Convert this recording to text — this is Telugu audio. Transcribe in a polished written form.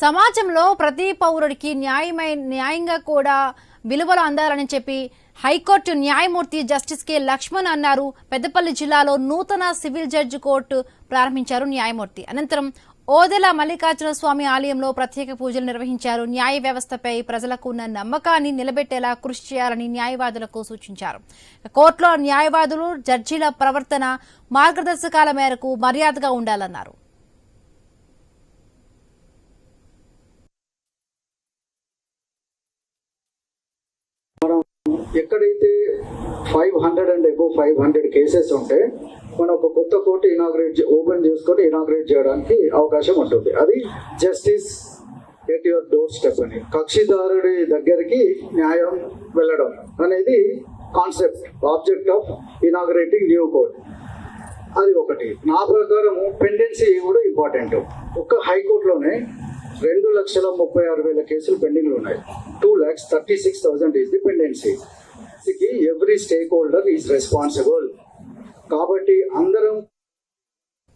సమాజంలో ప్రతి పౌరుడికి న్యాయంగా కూడా విలువలు అందాలని చెప్పి హైకోర్టు న్యాయమూర్తి జస్టిస్ కె లక్ష్మణ్ అన్నారు. పెద్దపల్లి జిల్లాలో నూతన సివిల్ జడ్జి కోర్టు ప్రారంభించారు న్యాయమూర్తి. అనంతరం ఓదెల మల్లికార్జున స్వామి ఆలయంలో ప్రత్యేక పూజలు నిర్వహించారు. న్యాయ వ్యవస్థపై ప్రజలకు ఉన్న నమ్మకాన్ని నిలబెట్టేలా కృషి చేయాలని న్యాయవాదులకు సూచించారు. కోర్టులో న్యాయవాదులు జడ్జీల ప్రవర్తన మార్గదర్శకాల మేరకు మర్యాదగా ఉండాలన్నారు. ఎక్కడైతే 500 అండ్ అబోవ్ 500 కేసెస్ ఉంటే మనం ఒక కొత్త కోర్టు ఓపెన్ చేసుకొని ఇనాగ్రేట్ చేయడానికి అవకాశం ఉంటుంది. అది justice at your door step అని, కక్షిదారుడి దగ్గరికి న్యాయం వెళ్ళడం అనేది concept, object of inaugurating new court. అది ఒకటి. నా ప్రకారం పెండెన్సీ కూడా ఇంపార్టెంట్. ఒక్క హైకోర్టులోనే 2,36,000 కేసులు పెండింగ్లు ఉన్నాయి. 2,36,000 is the pendency. Every stakeholder is responsible. కాబట్టి అందరం